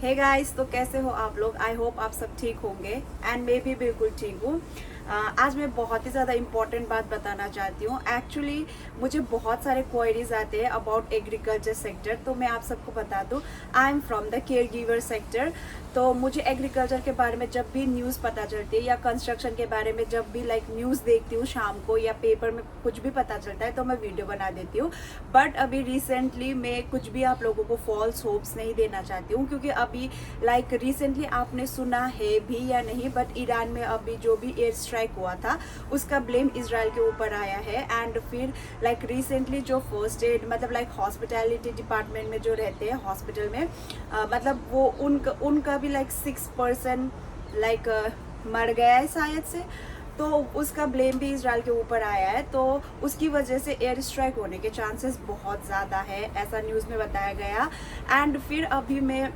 Hey guys, तो कैसे हो आप लोग। आई होप आप सब ठीक होंगे एंड मैं भी बिल्कुल ठीक हूँ। आज मैं बहुत ही ज़्यादा इम्पॉर्टेंट बात बताना चाहती हूँ। एक्चुअली मुझे बहुत सारे क्वेरीज आते हैं अबाउट एग्रीकल्चर सेक्टर, तो मैं आप सबको बता दूँ I am from the care giver sector. तो मुझे एग्रीकल्चर के बारे में जब भी न्यूज़ पता चलती है या कंस्ट्रक्शन के बारे में जब भी न्यूज़ देखती हूँ शाम को या पेपर में कुछ भी पता चलता है तो मैं वीडियो बना देती हूँ। बट अभी रिसेंटली मैं कुछ भी आप लोगों को फॉल्स होप्स नहीं देना चाहती हूँ, क्योंकि अभी रिसेंटली आपने सुना है भी या नहीं, बट ईरान में अभी जो भी एयर स्ट्राइक हुआ था उसका ब्लेम इजराइल के ऊपर आया है। एंड फिर रिसेंटली जो फर्स्ट एड हॉस्पिटैलिटी डिपार्टमेंट में जो रहते हैं हॉस्पिटल में वो उनका भी 6% मर गया है शायद से, तो उसका ब्लेम भी इजराइल के ऊपर आया है। तो उसकी वजह से एयर स्ट्राइक होने के चांसेस बहुत ज़्यादा है, ऐसा न्यूज़ में बताया गया। एंड फिर अभी मैं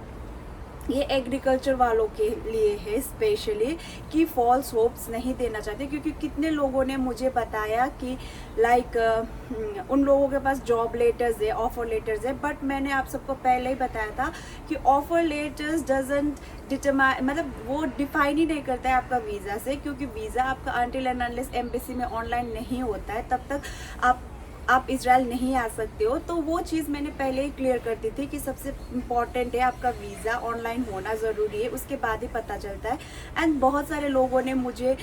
ये एग्रीकल्चर वालों के लिए है स्पेशली कि फॉल्स होप्स नहीं देना चाहते, क्योंकि कितने लोगों ने मुझे बताया कि उन लोगों के पास जॉब लेटर्स है, ऑफर लेटर्स है। बट मैंने आप सबको पहले ही बताया था कि ऑफर लेटर्स डजंट डिटरमाइन, वो डिफाइन ही नहीं करता है आपका वीज़ा से, क्योंकि वीज़ा आपका अनटिल एंड अनलेस एम्बेसी में ऑनलाइन नहीं होता है तब तक आप इजराइल नहीं आ सकते हो। तो वो चीज़ मैंने पहले ही क्लियर करती थी कि सबसे इम्पॉर्टेंट है आपका वीज़ा ऑनलाइन होना ज़रूरी है, उसके बाद ही पता चलता है। एंड बहुत सारे लोगों ने मुझे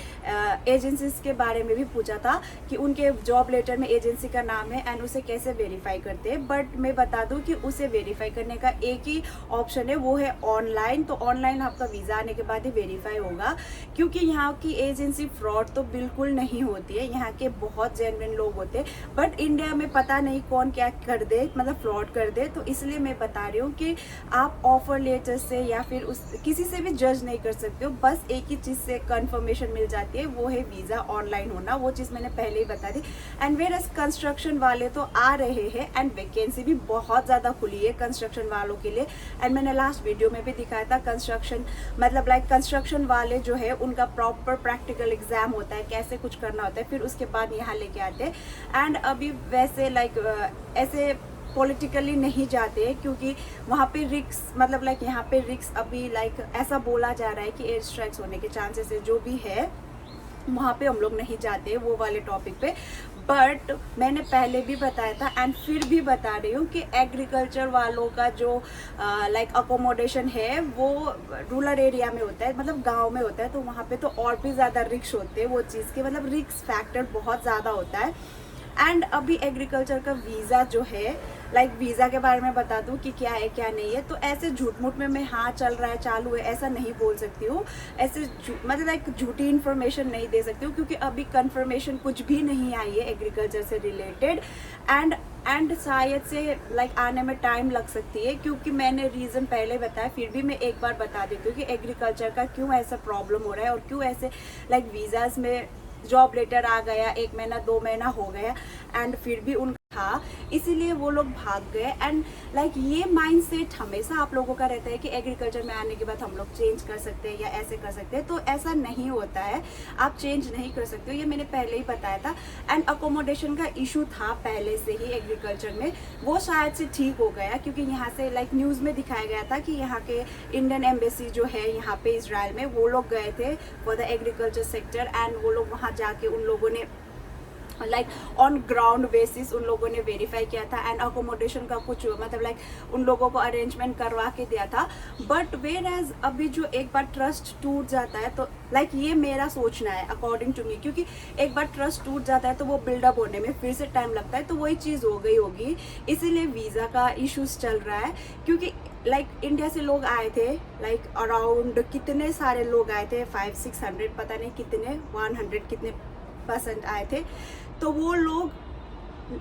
एजेंसीज के बारे में भी पूछा था कि उनके जॉब लेटर में एजेंसी का नाम है एंड उसे कैसे वेरीफाई करते हैं। बट मैं बता दूं कि उसे वेरीफाई करने का एक ही ऑप्शन है, वो है ऑनलाइन। तो ऑनलाइन आपका वीज़ा आने के बाद ही वेरीफाई होगा, क्योंकि यहाँ की एजेंसी फ्रॉड तो बिल्कुल नहीं होती है, यहाँ के बहुत जेन्युइन लोग होते हैं। बट इंडिया में पता नहीं कौन क्या कर दे, फ्रॉड कर दे। तो इसलिए मैं बता रही हूँ कि आप ऑफर लेटर से या फिर किसी से भी जज नहीं कर सकते हो, बस एक ही चीज़ से कंफर्मेशन मिल जाती है, वो है वीज़ा ऑनलाइन होना। वो चीज़ मैंने पहले ही बता दी। एंड वेरएस कंस्ट्रक्शन वाले तो आ रहे हैं एंड वैकेंसी भी बहुत ज़्यादा खुली है कंस्ट्रक्शन वालों के लिए। एंड मैंने लास्ट वीडियो में भी दिखाया था कंस्ट्रक्शन कंस्ट्रक्शन वाले जो है उनका प्रॉपर प्रैक्टिकल एग्जाम होता है, कैसे कुछ करना होता है, फिर उसके बाद यहाँ लेके आते हैं। एंड अभी वैसे ऐसे पॉलिटिकली नहीं जाते, क्योंकि वहाँ पे रिक्स यहाँ पे रिक्स अभी ऐसा बोला जा रहा है कि एयर स्ट्राइक्स होने के चांसेस है, जो भी है वहाँ पे हम लोग नहीं जाते वो वाले टॉपिक पे। बट मैंने पहले भी बताया था एंड फिर भी बता रही हूँ कि एग्रीकल्चर वालों का जो अकोमोडेशन है वो रूरल एरिया में होता है, गांव में होता है, तो वहाँ पे तो और भी ज़्यादा रिक्स होते हैं, वो चीज़ के रिक्स फैक्टर बहुत ज़्यादा होता है। एंड अभी एग्रीकल्चर का वीज़ा जो है वीज़ा के बारे में बता दूं कि क्या है क्या नहीं है। तो ऐसे झूठ मूठ में मैं हाँ चल रहा है चालू है ऐसा नहीं बोल सकती हूँ, ऐसे झूठी इन्फॉर्मेशन नहीं दे सकती हूँ, क्योंकि अभी कंफर्मेशन कुछ भी नहीं आई है एग्रीकल्चर से रिलेटेड। एंड शायद से आने में टाइम लग सकती है, क्योंकि मैंने रीज़न पहले बताया, फिर भी मैं एक बार बता देती हूँ कि एग्रीकल्चर का क्यों ऐसा प्रॉब्लम हो रहा है और क्यों ऐसे वीज़ाज में जॉब लेटर आ गया 1 महीना 2 महीना हो गया एंड फिर भी उनका था, इसीलिए वो लोग भाग गए। एंड ये माइंडसेट हमेशा आप लोगों का रहता है कि एग्रीकल्चर में आने के बाद हम लोग चेंज कर सकते हैं या ऐसे कर सकते हैं, तो ऐसा नहीं होता है, आप चेंज नहीं कर सकते हो, ये मैंने पहले ही बताया था। एंड अकोमोडेशन का इशू था पहले से ही एग्रीकल्चर में, वो शायद से ठीक हो गया, क्योंकि यहाँ से न्यूज़ में दिखाया गया था कि यहाँ के इंडियन एम्बेसी जो है यहाँ पे इजराइल में, वो लोग गए थे for the agriculture sector and वो लोग वहाँ जाके उन लोगों ने ऑन ग्राउंड बेसिस उन लोगों ने वेरीफाई किया था एंड अकोमोडेशन का कुछ उन लोगों को अरेंजमेंट करवा के दिया था। बट वेयर एज अभी जो एक बार ट्रस्ट टूट जाता है तो ये मेरा सोचना है अकॉर्डिंग टू मी, क्योंकि एक बार ट्रस्ट टूट जाता है तो वो बिल्डअप होने में फिर से टाइम लगता है, तो वही चीज़ हो गई होगी, इसीलिए वीज़ा का इशूज़ चल रहा है। क्योंकि इंडिया से लोग आए थे अराउंड कितने सारे लोग आए थे 500-600 पता नहीं कितने 100 कितने % आए थे, तो वो लोग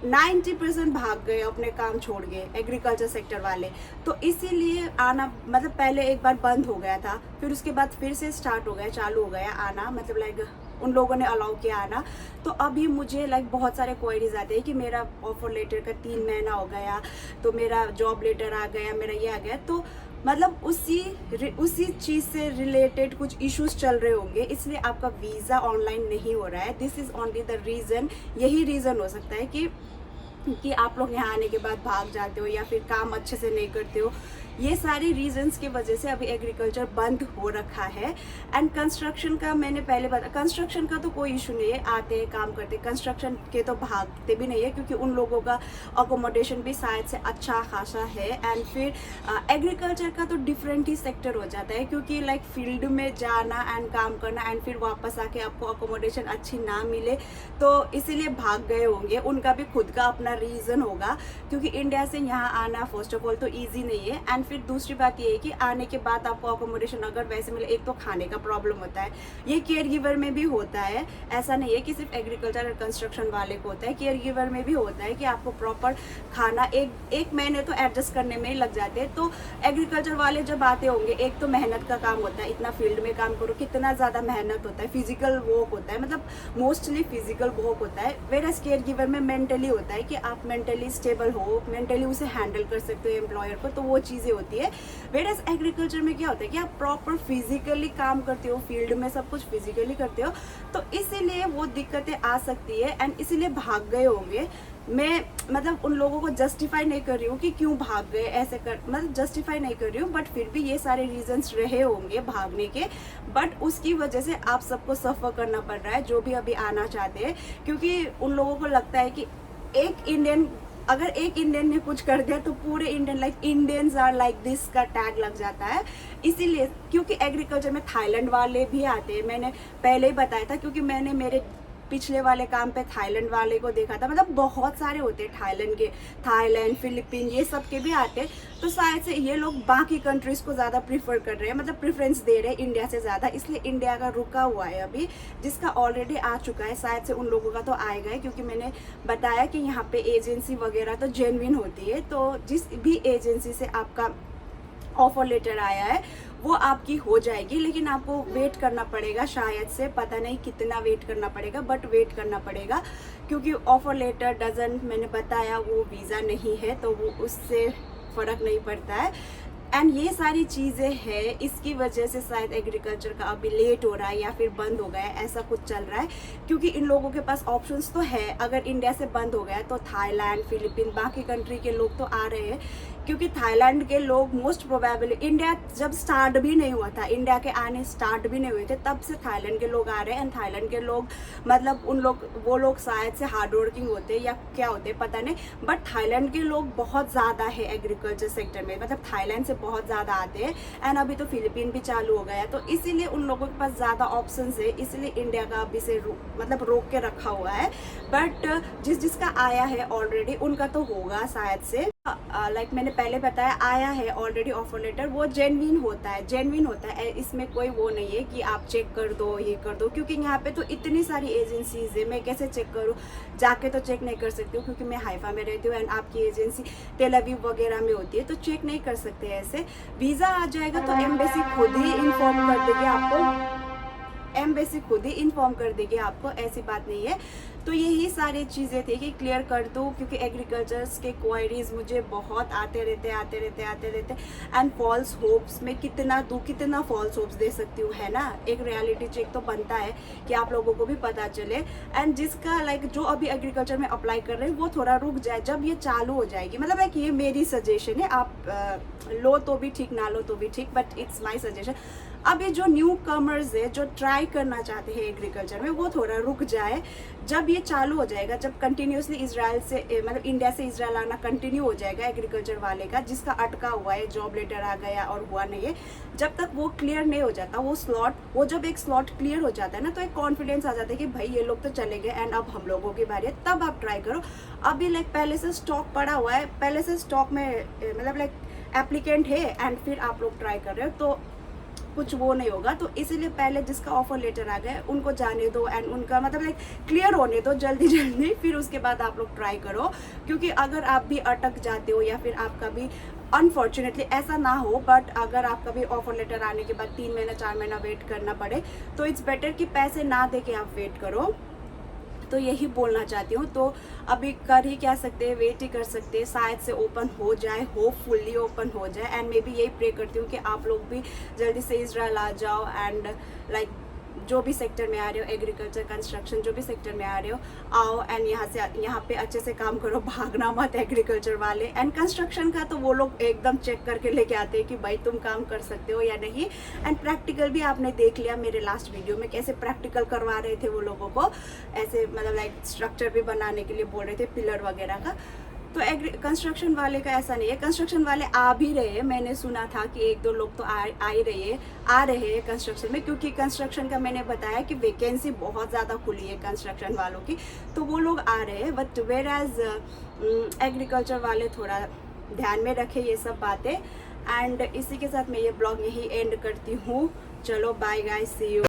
90% भाग गए अपने काम छोड़ गए एग्रीकल्चर सेक्टर वाले। तो इसीलिए आना पहले एक बार बंद हो गया था, फिर उसके बाद फिर से स्टार्ट हो गया, चालू हो गया आना, उन लोगों ने अलाउ किया आना। तो अभी मुझे बहुत सारे क्वेरीज आते हैं कि मेरा ऑफर लेटर का 3 महीना हो गया, तो मेरा जॉब लेटर आ गया, मेरा ये आ गया, तो उसी चीज़ से रिलेटेड कुछ इश्यूज चल रहे होंगे, इसलिए आपका वीज़ा ऑनलाइन नहीं हो रहा है। This is only the reason, यही रीज़न हो सकता है कि आप लोग यहाँ आने के बाद भाग जाते हो या फिर काम अच्छे से नहीं करते हो, ये सारी रीजंस की वजह से अभी एग्रीकल्चर बंद हो रखा है। एंड कंस्ट्रक्शन का मैंने पहले बता, कंस्ट्रक्शन का तो कोई इशू नहीं है, आते हैं काम करते, कंस्ट्रक्शन के तो भागते भी नहीं है क्योंकि उन लोगों का अकोमोडेशन भी शायद से अच्छा खासा है। एंड फिर एग्रीकल्चर का तो डिफरेंट ही सेक्टर हो जाता है क्योंकि लाइक फील्ड में जाना एंड काम करना एंड फिर वापस आके आपको अकोमोडेशन अच्छी ना मिले तो इसीलिए भाग गए होंगे। उनका भी खुद का अपना रीज़न होगा क्योंकि इंडिया से यहाँ आना फर्स्ट ऑफ ऑल तो ईजी नहीं है। एंड फिर दूसरी बात ये है कि आने के बाद आपको अकोमोडेशन अगर वैसे मिले, एक तो खाने का प्रॉब्लम होता है, ये केयर गिवर में भी होता है, ऐसा नहीं है कि सिर्फ एग्रीकल्चर और कंस्ट्रक्शन वाले को होता है, केयर गिवर में भी होता है कि आपको प्रॉपर खाना एक महीने तो एडजस्ट करने में ही लग जाते हैं। तो एग्रीकल्चर वाले जब आते होंगे, एक तो मेहनत का काम होता है, इतना फील्ड में काम करो, कितना ज़्यादा मेहनत होता है, फिजिकल वर्क होता है, मतलब मोस्टली फिजिकल वर्क होता है। वेरएस केयर गिवर में मेंटली होता है कि आप मेंटली स्टेबल हो, मेंटली उसे हैंडल कर सकते हो एम्प्लॉयर को, तो वो चीज़ें होती है। वेरएस एग्रीकल्चर में क्या होता है कि आप प्रॉपर फिजिकली काम करते हो, फील्ड में सब कुछ फिजिकली करते हो, तो इसीलिए वो दिक्कतें आ सकती है एंड इसीलिए भाग गए होंगे। मैं मतलब उन लोगों को जस्टिफाई नहीं कर रही हूँ कि क्यों भाग गए, ऐसे कर मतलब जस्टिफाई नहीं कर रही हूँ, बट फिर भी ये सारे रीजंस रहे होंगे भागने के, बट उसकी वजह से आप सबको सफ़र करना पड़ रहा है जो भी अभी आना चाहते हैं। क्योंकि उन लोगों को लगता है कि एक इंडियन, अगर एक इंडियन ने कुछ कर दिया तो पूरे Indian like Indians are like this का टैग लग जाता है। इसीलिए क्योंकि एग्रीकल्चर में थाईलैंड वाले भी आते हैं, मैंने पहले ही बताया था क्योंकि मैंने मेरे पिछले वाले काम पे थाईलैंड वाले को देखा था, मतलब बहुत सारे होते हैं थाईलैंड फिलीपीन ये सब के भी आते हैं। तो शायद से ये लोग बाकी कंट्रीज को ज़्यादा प्रीफर कर रहे हैं, मतलब प्रेफरेंस दे रहे हैं इंडिया से ज़्यादा, इसलिए इंडिया का रुका हुआ है अभी, जिसका ऑलरेडी आ चुका है शायद से उन लोगों का तो आएगा ही, क्योंकि मैंने बताया कि यहाँ पे एजेंसी वगैरह तो जेन्युइन होती है। तो जिस भी एजेंसी से आपका ऑफर लेटर आया है वो आपकी हो जाएगी, लेकिन आपको वेट करना पड़ेगा, शायद से पता नहीं कितना वेट करना पड़ेगा, बट वेट करना पड़ेगा क्योंकि ऑफर लेटर डजंट, मैंने बताया वो वीज़ा नहीं है तो वो उससे फ़र्क नहीं पड़ता है। एंड ये सारी चीज़ें हैं, इसकी वजह से शायद एग्रीकल्चर का अभी लेट हो रहा है या फिर बंद हो गया है, ऐसा कुछ चल रहा है। क्योंकि इन लोगों के पास ऑप्शंस तो है, अगर इंडिया से बंद हो गया तो थाईलैंड फिलीपीन बाकी कंट्री के लोग तो आ रहे हैं, क्योंकि थाईलैंड के लोग मोस्ट प्रोबेबली, इंडिया जब स्टार्ट भी नहीं हुआ था, इंडिया के आने स्टार्ट भी नहीं हुए थे, तब से थाईलैंड के लोग आ रहे हैं। एंड थाईलैंड के लोग मतलब वो लोग शायद से हार्ड वर्किंग होते हैं या क्या होते हैं पता नहीं, बट थाईलैंड के लोग बहुत ज़्यादा है एग्रीकल्चर सेक्टर में, मतलब थाईलैंड से बहुत ज़्यादा आते हैं। एंड अभी तो फिलीपीन भी चालू हो गया, तो इसीलिए उन लोगों के पास ज़्यादा ऑप्शन है, इसलिए इंडिया का अभी से मतलब रोक के रखा हुआ है। बट जिसका आया है ऑलरेडी उनका तो होगा शायद से, लाइक मैंने पहले बताया, आया है ऑलरेडी ऑफर लेटर, वो जेन्युइन होता है, इसमें कोई वो नहीं है कि आप चेक कर दो ये कर दो, क्योंकि यहाँ पे तो इतनी सारी एजेंसीज है, मैं कैसे चेक करूँ, जाके तो चेक नहीं कर सकती हूँ क्योंकि मैं हाइफा में रहती हूँ एंड आपकी एजेंसी तेल अवीव वगैरह में होती है, तो चेक नहीं कर सकते ऐसे। वीज़ा आ जाएगा तो एम्बेसी खुद ही इन्फॉर्म कर देगी आपको, एम्बेसी खुद ही इन्फॉर्म कर देगी आपको, ऐसी बात नहीं है। तो यही सारी चीज़ें थी कि क्लियर कर दूँ, क्योंकि एग्रीकल्चर्स के क्वायरीज मुझे बहुत आते रहते एंड फॉल्स होप्स में कितना फॉल्स होप्स दे सकती हूँ, है ना। एक रियलिटी चेक तो बनता है कि आप लोगों को भी पता चले। एंड जिसका लाइक जो अभी एग्रीकल्चर में अप्लाई कर रहे हैं वो थोड़ा रुक जाए, जब ये चालू हो जाएगी, मतलब लाइक ये मेरी सजेशन है, आप लो तो भी ठीक, ना लो तो भी ठीक, बट इट्स माई सजेशन। अब ये जो न्यू कमर्स है जो ट्राई करना चाहते हैं एग्रीकल्चर में, वो थोड़ा रुक जाए, जब ये चालू हो जाएगा, जब कंटिन्यूसली इजराइल से मतलब इंडिया से इजराइल आना कंटिन्यू हो जाएगा एग्रीकल्चर वाले का, जिसका अटका हुआ है, जॉब लेटर आ गया और हुआ नहीं है, जब तक वो क्लियर नहीं हो जाता वो जब एक स्लॉट क्लियर हो जाता है ना, तो एक कॉन्फिडेंस आ जाता है कि भाई ये लोग तो चले गए एंड अब हम लोगों की बारी है, तब आप ट्राई करो। अभी लाइक पहले से स्टॉक पड़ा हुआ है, पहले से स्टॉक में मतलब लाइक एप्लीकेंट है एंड फिर आप लोग ट्राई कर रहे हो, तो कुछ वो नहीं होगा। तो इसीलिए पहले जिसका ऑफर लेटर आ गया उनको जाने दो एंड उनका मतलब लाइक क्लियर होने दो जल्दी, फिर उसके बाद आप लोग ट्राई करो। क्योंकि अगर आप भी अटक जाते हो या फिर आपका भी अनफॉर्चुनेटली ऐसा ना हो, बट अगर आपका भी ऑफर लेटर आने के बाद 3 महीना 4 महीना वेट करना पड़े, तो इट्स बेटर कि पैसे ना दे के आप वेट करो। तो यही बोलना चाहती हूँ। तो अभी कर ही क्या सकते हैं, वेट ही कर सकते हैं, शायद से ओपन हो जाए, होपफुली ओपन हो जाए। एंड मे बी यही प्रे करती हूँ कि आप लोग भी जल्दी से इजराइल आ जाओ एंड लाइक जो भी सेक्टर में आ रहे हो, एग्रीकल्चर, कंस्ट्रक्शन, जो भी सेक्टर में आ रहे हो, आओ एंड यहाँ पे अच्छे से काम करो, भागना मत एग्रीकल्चर वाले। एंड कंस्ट्रक्शन का तो वो लोग एकदम चेक करके लेके आते हैं कि भाई तुम काम कर सकते हो या नहीं। एंड प्रैक्टिकल भी आपने देख लिया मेरे लास्ट वीडियो में, कैसे प्रैक्टिकल करवा रहे थे वो लोगों को, ऐसे मतलब लाइक स्ट्रक्चर भी बनाने के लिए बोल रहे थे, पिलर वगैरह का। तो कंस्ट्रक्शन वाले का ऐसा नहीं है, कंस्ट्रक्शन वाले आ भी रहे हैं, मैंने सुना था कि 1-2 लोग तो आ रहे हैं कंस्ट्रक्शन में, क्योंकि कंस्ट्रक्शन का मैंने बताया कि वैकेंसी बहुत ज़्यादा खुली है कंस्ट्रक्शन वालों की, तो वो लोग आ रहे हैं। बट वेयर एज एग्रीकल्चर वाले थोड़ा ध्यान में रखें ये सब बातें। एंड इसी के साथ मैं ये ब्लॉग यही एंड करती हूँ। चलो बाय गाइस, सी यू।